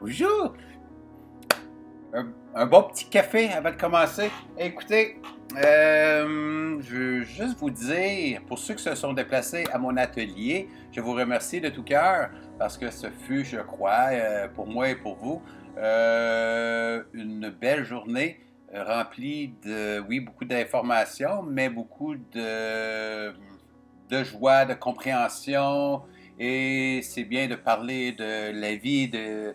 Bonjour! Un bon petit café avant de commencer. Écoutez, je veux juste vous dire, pour ceux qui se sont déplacés à mon atelier, je vous remercie de tout cœur parce que ce fut, je crois, pour moi et pour vous, une belle journée remplie de, oui, beaucoup d'informations, mais beaucoup de joie, de compréhension. Et c'est bien de parler de la vie de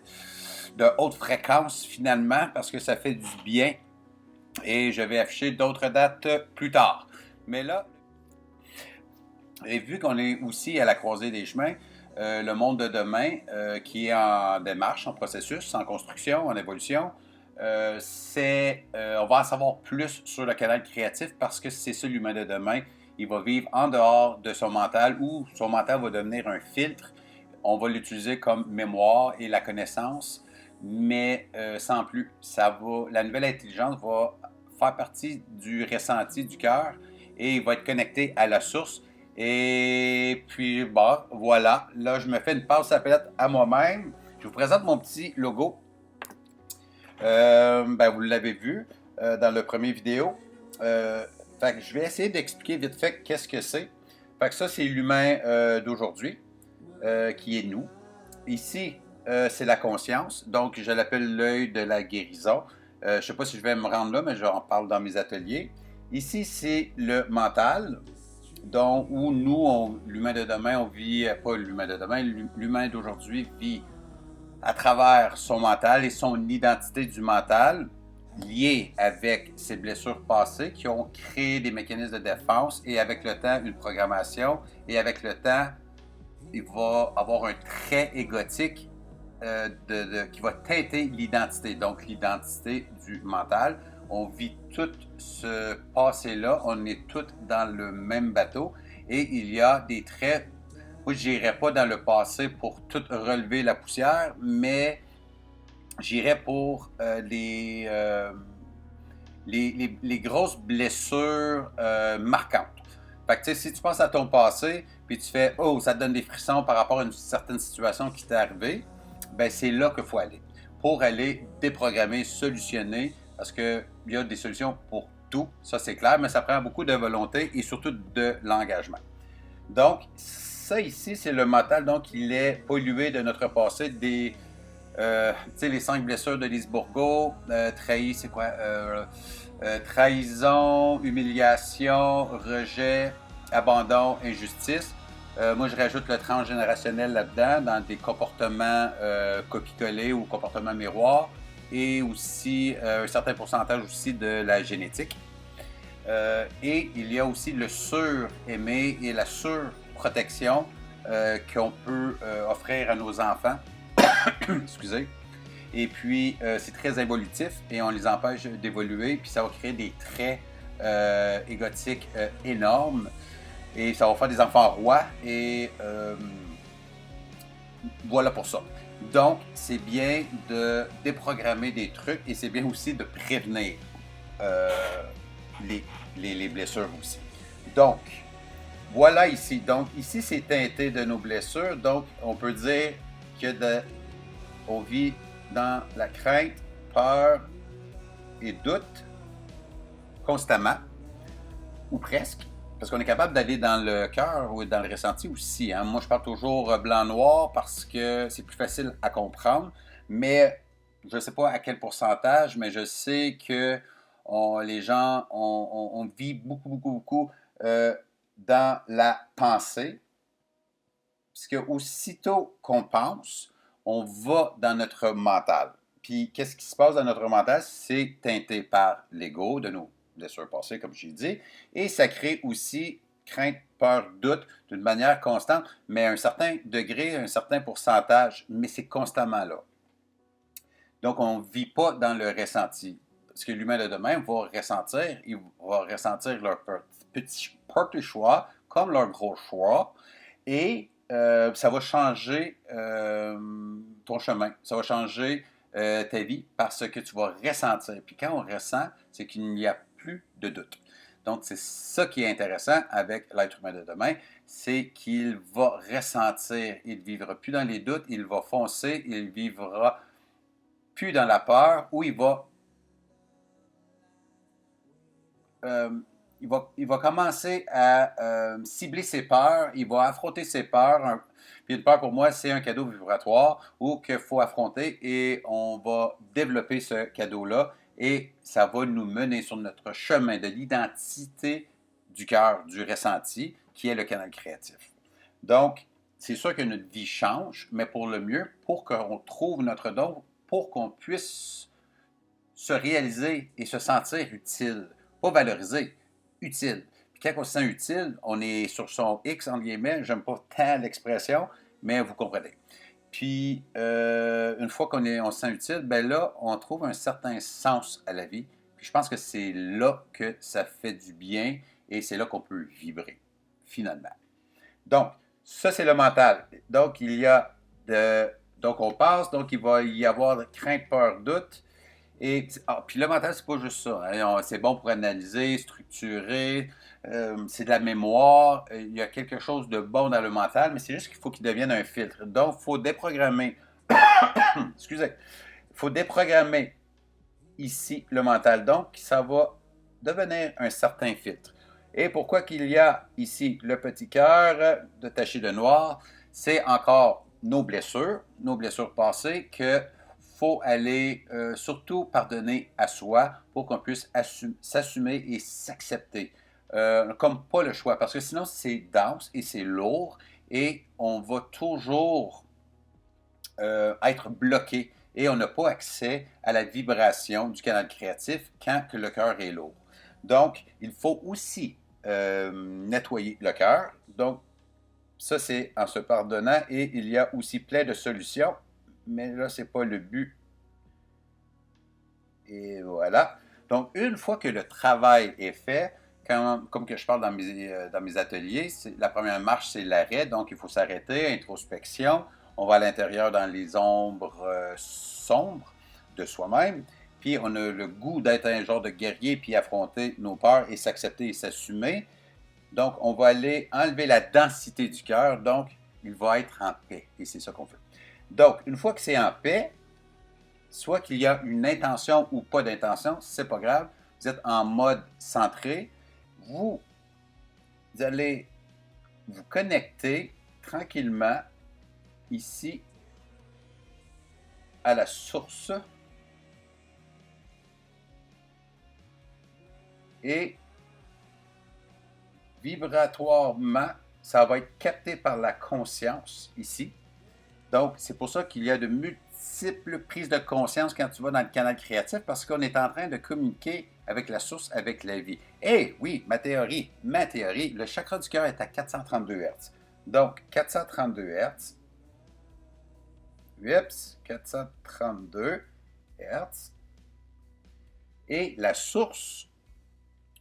haute fréquence finalement parce que ça fait du bien. Et je vais afficher d'autres dates plus tard. Mais là, et vu qu'on est aussi à la croisée des chemins, le monde de demain, qui est en démarche, en processus, en construction, en évolution, on va en savoir plus sur le canal créatif parce que c'est ça l'humain de demain. Il va vivre en dehors de son mental ou son mental va devenir un filtre. On va l'utiliser comme mémoire et la connaissance, mais sans plus. La nouvelle intelligence va faire partie du ressenti du cœur et il va être connecté à la source. Et puis, bon, voilà. Là, je me fais une passe à palette à moi-même. Je vous présente mon petit logo. Vous l'avez vu dans le premier vidéo. Fait que je vais essayer d'expliquer vite fait qu'est-ce que c'est. Fait que ça, c'est l'humain d'aujourd'hui, qui est nous. Ici, c'est la conscience. Donc, je l'appelle l'œil de la guérison. Je ne sais pas si je vais me rendre là, mais j'en parle dans mes ateliers. Ici, c'est le mental. Donc, où nous, l'humain de demain, on vit, pas l'humain de demain, l'humain d'aujourd'hui vit à travers son mental et son identité du mental liée avec ses blessures passées qui ont créé des mécanismes de défense et avec le temps, une programmation. Et avec le temps, il va avoir un trait égotique qui va teinter l'identité, donc l'identité du mental. On vit tout ce passé-là, on est tous dans le même bateau et il y a des traits. Moi, je n'irai pas dans le passé pour tout relever la poussière, mais j'irai pour les grosses blessures marquantes. Fait que, tu sais, si tu penses à ton passé, puis tu fais « Oh, ça te donne des frissons par rapport à une certaine situation qui t'est arrivée », ben c'est là qu'il faut aller. Pour aller déprogrammer, solutionner, parce qu'il y a des solutions pour tout, ça c'est clair, mais ça prend beaucoup de volonté et surtout de l'engagement. Donc, ça ici, c'est le mental, donc il est pollué de notre passé, tu sais, les 5 blessures de Lise Bourgault, c'est quoi? Trahison, humiliation, rejet, abandon, injustice. Moi, je rajoute le transgénérationnel là-dedans, dans des comportements copie-collés ou comportements miroirs, et aussi un certain pourcentage aussi de la génétique. Et il y a aussi le sur-aimé et la surprotection qu'on peut offrir à nos enfants. Excusez. Et puis, c'est très évolutif et on les empêche d'évoluer. Puis, ça va créer des traits égotiques énormes. Et ça va faire des enfants rois. Et voilà pour ça. Donc, c'est bien de déprogrammer des trucs et c'est bien aussi de prévenir euh, les blessures aussi. Donc, voilà ici. Donc, ici, c'est teinté de nos blessures. Donc, on peut dire que on vit dans la crainte, peur et doute constamment, ou presque, parce qu'on est capable d'aller dans le cœur ou dans le ressenti aussi. Hein. Moi, je parle toujours blanc-noir parce que c'est plus facile à comprendre, mais je ne sais pas à quel pourcentage, mais je sais que les gens, on vit beaucoup dans la pensée, puisque aussitôt qu'on pense, on va dans notre mental. Puis, qu'est-ce qui se passe dans notre mental? C'est teinté par l'ego de nos blessures passées, comme j'ai dit, et ça crée aussi crainte, peur, doute d'une manière constante, mais à un certain degré, un certain pourcentage, mais c'est constamment là. Donc, on ne vit pas dans le ressenti. Parce que l'humain de demain va ressentir, il va ressentir leur petit choix comme leur gros choix, et ça va changer ton chemin, ça va changer ta vie parce que tu vas ressentir. Puis quand on ressent, c'est qu'il n'y a plus de doute. Donc, c'est ça qui est intéressant avec l'être humain de demain, c'est qu'il va ressentir. Il ne vivra plus dans les doutes, il va foncer, il vivra plus dans la peur, où il va commencer à cibler ses peurs, il va affronter ses peurs. Puis une peur pour moi, c'est un cadeau vibratoire ou qu'il faut affronter et on va développer ce cadeau-là et ça va nous mener sur notre chemin de l'identité du cœur, du ressenti, qui est le canal créatif. Donc, c'est sûr que notre vie change, mais pour le mieux, pour qu'on trouve notre don, pour qu'on puisse se réaliser et se sentir utile. Pas valorisé, utile. Puis quand on se sent utile, on est sur son X, entre guillemets, j'aime pas tant l'expression, mais vous comprenez. Puis, une fois on se sent utile, ben là, on trouve un certain sens à la vie. Puis je pense que c'est là que ça fait du bien et c'est là qu'on peut vibrer, finalement. Donc, ça, c'est le mental. Donc, donc, on passe, donc il va y avoir crainte, peur, doute. Puis le mental, c'est pas juste ça, hein. C'est bon pour analyser, structurer, c'est de la mémoire. Il y a quelque chose de bon dans le mental, mais c'est juste qu'il faut qu'il devienne un filtre. Donc, il faut déprogrammer. Excusez. Il faut déprogrammer ici le mental. Donc, ça va devenir un certain filtre. Et pourquoi qu'il y a ici le petit cœur de taché de noir, c'est encore nos blessures passées que faut aller surtout pardonner à soi pour qu'on puisse s'assumer et s'accepter. Comme pas le choix, parce que sinon c'est dense et c'est lourd et on va toujours être bloqué et on n'a pas accès à la vibration du canal créatif quand que le cœur est lourd. Donc, il faut aussi nettoyer le cœur. Donc, ça, c'est en se pardonnant et il y a aussi plein de solutions, mais là, ce n'est pas le but. Et voilà. Donc, une fois que le travail est fait, comme que je parle dans mes ateliers, la première marche, c'est l'arrêt. Donc, il faut s'arrêter, introspection. On va à l'intérieur dans les ombres sombres de soi-même. Puis, on a le goût d'être un genre de guerrier, puis affronter nos peurs et s'accepter et s'assumer. Donc, on va aller enlever la densité du cœur. Donc, il va être en paix. Et c'est ça qu'on fait. Donc, une fois que c'est en paix, soit qu'il y a une intention ou pas d'intention, c'est pas grave. Vous êtes en mode centré. Vous allez vous connecter tranquillement ici à la source et vibratoirement, ça va être capté par la conscience ici. Donc, c'est pour ça qu'il y a de multiples prises de conscience quand tu vas dans le canal créatif parce qu'on est en train de communiquer avec la source, avec la vie. Et oui, ma théorie, le chakra du cœur est à 432 Hz. Donc, 432 Hz. 432 Hz. Et la source,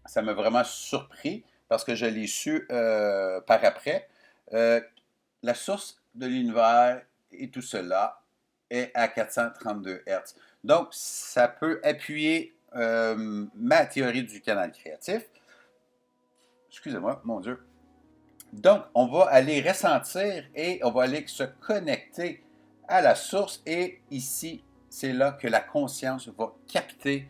ça m'a vraiment surpris parce que je l'ai su par après. La source de l'univers et tout cela est à 432 Hz. Donc, ça peut appuyer ma théorie du canal créatif. Excusez-moi, mon Dieu. Donc, on va aller ressentir et on va aller se connecter à la source. Et ici, c'est là que la conscience va capter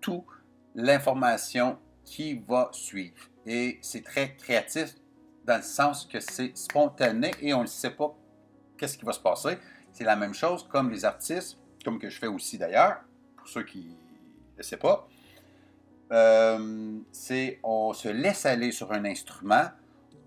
toute l'information qui va suivre. Et c'est très créatif dans le sens que c'est spontané et on ne sait pas qu'est-ce qui va se passer. C'est la même chose comme les artistes, comme que je fais aussi d'ailleurs, pour ceux qui ne le savent pas. On se laisse aller sur un instrument,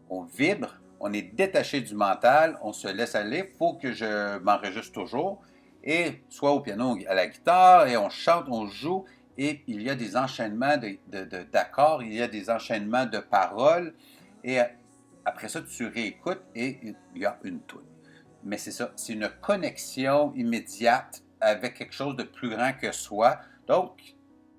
on vibre, on est détaché du mental, on se laisse aller. Il faut que je m'enregistre toujours, et soit au piano, à la guitare, et on chante, on joue, et il y a des enchaînements d'accords, il y a des enchaînements de paroles, et après ça, tu réécoutes, et il y a une toune. Mais c'est ça, c'est une connexion immédiate avec quelque chose de plus grand que soi. Donc,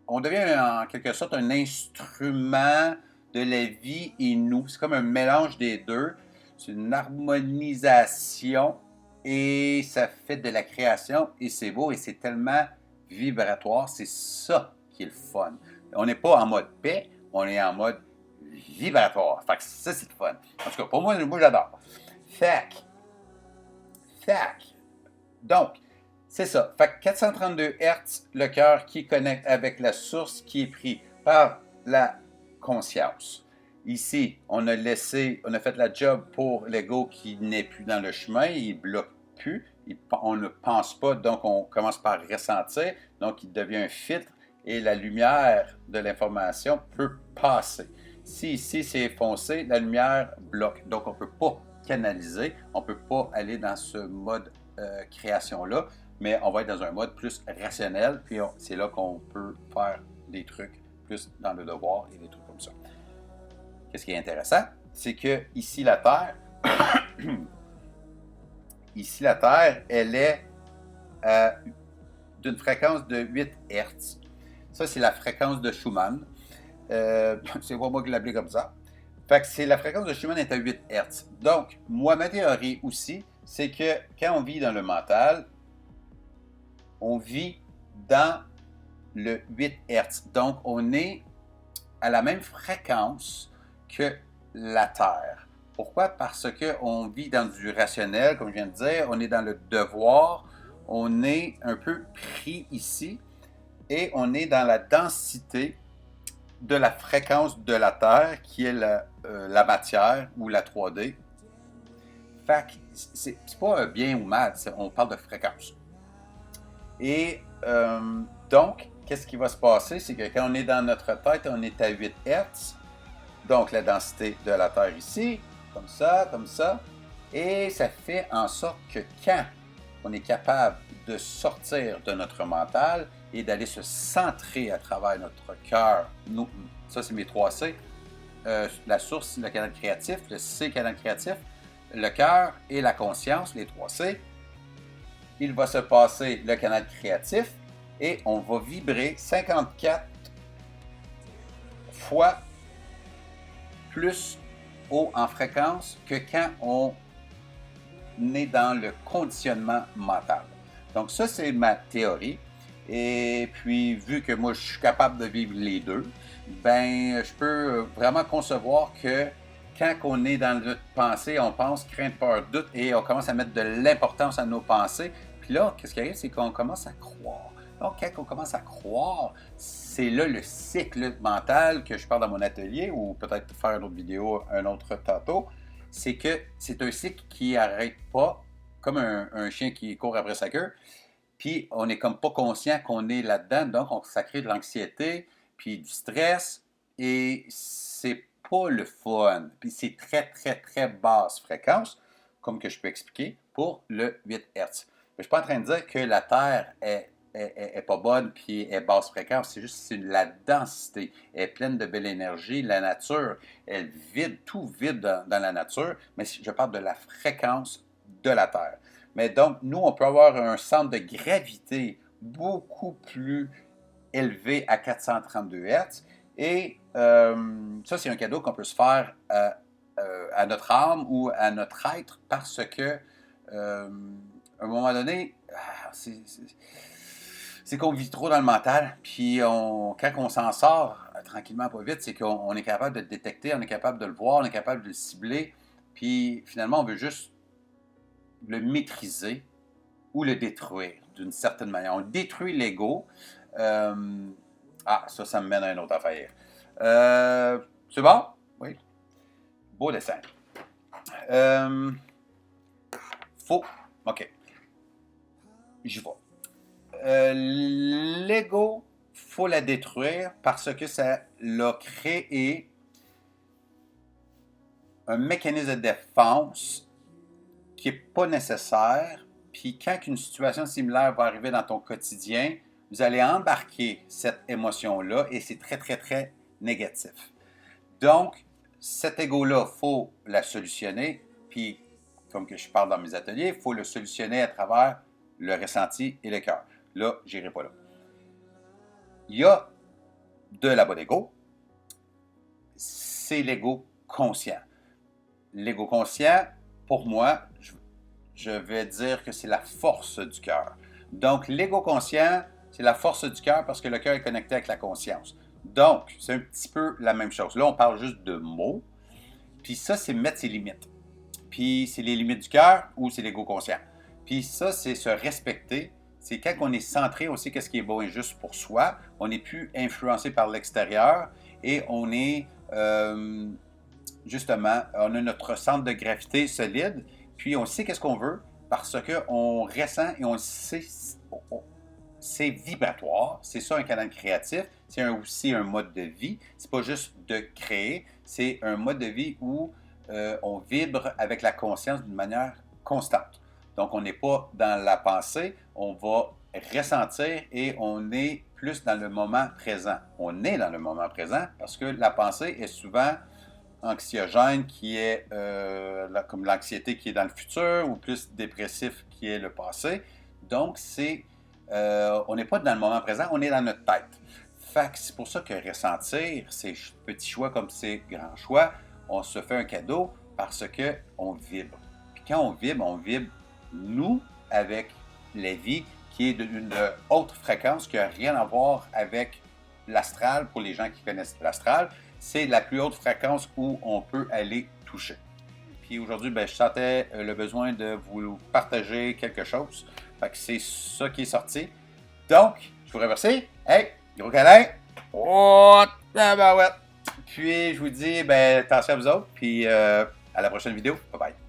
on devient en quelque sorte un instrument de la vie et nous. C'est comme un mélange des deux. C'est une harmonisation et ça fait de la création et c'est beau et c'est tellement vibratoire. C'est ça qui est le fun. On n'est pas en mode paix, on est en mode vibratoire. Fait que ça, c'est le fun. En tout cas, pour moi j'adore. Fait. Donc, C'est ça. Fait que 432 Hz, le cœur qui connecte avec la source qui est pris par la conscience. Ici, on a fait la job pour l'ego qui n'est plus dans le chemin, il ne bloque plus, on ne pense pas, donc on commence par ressentir, donc il devient un filtre et la lumière de l'information peut passer. Si ici c'est foncé, la lumière bloque, donc on ne peut pas canaliser, on ne peut pas aller dans ce mode création-là, mais on va être dans un mode plus rationnel, puis c'est là qu'on peut faire des trucs plus dans le devoir et des trucs comme ça. Qu'est-ce qui est intéressant, c'est que ici la Terre, elle est d'une fréquence de 8 Hz. Ça, c'est la fréquence de Schumann. C'est pas moi qui l'appelle comme ça. Fait que la fréquence de Schumann est à 8 Hz. Donc, moi, ma théorie aussi, c'est que quand on vit dans le mental, on vit dans le 8 Hz. Donc, on est à la même fréquence que la Terre. Pourquoi? Parce qu'on vit dans du rationnel, comme je viens de dire, on est dans le devoir, on est un peu pris ici et on est dans la densité de la fréquence de la Terre qui est la matière ou la 3D. Fait que c'est pas un bien ou mal, on parle de fréquence. Et donc, qu'est-ce qui va se passer? C'est que quand on est dans notre tête, on est à 8 Hz. Donc, la densité de la Terre ici, comme ça. Et ça fait en sorte que quand on est capable de sortir de notre mental et d'aller se centrer à travers notre cœur, ça c'est mes 3 C, la source, le canal créatif, le C, canal créatif, le cœur et la conscience, les 3 C, il va se passer le canal créatif et on va vibrer 54 fois plus haut en fréquence que quand on est dans le conditionnement mental. Donc ça, c'est ma théorie. Et puis, vu que moi, je suis capable de vivre les deux, ben, je peux vraiment concevoir que quand on est dans notre pensée, on pense, crainte, peur, doute, et on commence à mettre de l'importance à nos pensées. Puis là, qu'est-ce qui arrive, c'est qu'on commence à croire. Donc, quand on commence à croire, c'est là le cycle mental que je parle dans mon atelier, ou peut-être faire une autre vidéo un autre tantôt, c'est que c'est un cycle qui n'arrête pas, comme un chien qui court après sa queue, puis on n'est comme pas conscient qu'on est là-dedans, donc ça crée de l'anxiété, puis du stress, et c'est pas le fun. Puis c'est très, très, très basse fréquence, comme que je peux expliquer, pour le 8 Hz. Mais je ne suis pas en train de dire que la Terre est pas bonne puis est basse fréquence, c'est juste c'est la densité. Elle est pleine de belle énergie. La nature, elle vide, tout vide dans la nature, mais je parle de la fréquence de la Terre. Mais donc, nous, on peut avoir un centre de gravité beaucoup plus élevé à 432 Hz. Et ça, c'est un cadeau qu'on peut se faire à notre âme ou à notre être parce que, à un moment donné, c'est qu'on vit trop dans le mental. Puis quand on s'en sort tranquillement, pas vite, c'est qu'on est capable de le détecter, on est capable de le voir, on est capable de le cibler. Puis finalement, on veut juste le maîtriser ou le détruire d'une certaine manière. On détruit l'ego. Ça me mène à une autre affaire. C'est bon? Oui. Beau dessin. Faux. OK. J'y vais. L'ego, il faut la détruire parce que ça l'a créé un mécanisme de défense qui n'est pas nécessaire. Puis quand une situation similaire va arriver dans ton quotidien, vous allez embarquer cette émotion-là et c'est très, très, très négatif. Donc, cet ego-là, il faut la solutionner. Puis, comme que je parle dans mes ateliers, il faut le solutionner à travers le ressenti et le cœur. Là, je n'irai pas là. Il y a de la bonne ego. C'est l'ego conscient. L'ego conscient, pour moi, je vais dire que c'est la force du cœur. Donc, l'ego conscient, c'est la force du cœur parce que le cœur est connecté avec la conscience. Donc, c'est un petit peu la même chose. Là, on parle juste de mots. Puis ça, c'est mettre ses limites. Puis c'est les limites du cœur ou c'est l'ego conscient. Puis ça, c'est se respecter. c'est quand on est centré, on sait qu'est-ce qui est bon et juste pour soi, on n'est plus influencé par l'extérieur et on est, justement, on a notre centre de gravité solide, puis on sait qu'est-ce qu'on veut parce qu'on ressent et on sait, c'est vibratoire, c'est ça un canal créatif, c'est aussi un mode de vie, c'est pas juste de créer, c'est un mode de vie où on vibre avec la conscience d'une manière constante. Donc on n'est pas dans la pensée, on va ressentir et on est plus dans le moment présent. On est dans le moment présent parce que la pensée est souvent anxiogène qui est comme l'anxiété qui est dans le futur ou plus dépressif qui est le passé. Donc on n'est pas dans le moment présent, on est dans notre tête. Fait que c'est pour ça que ressentir ces petits choix comme ces grands choix, on se fait un cadeau parce qu'on vibre. Puis quand on vibre nous avec la vie qui est d'une haute fréquence qui n'a rien à voir avec l'astral pour les gens qui connaissent l'astral. C'est la plus haute fréquence où on peut aller toucher. Puis aujourd'hui, je sentais le besoin de vous partager quelque chose. Fait que c'est ça qui est sorti. Donc, je vous remercie. Hey, gros câlin. Oh, ouais. Puis je vous dis, attention à vous autres. Puis à la prochaine vidéo. Bye bye.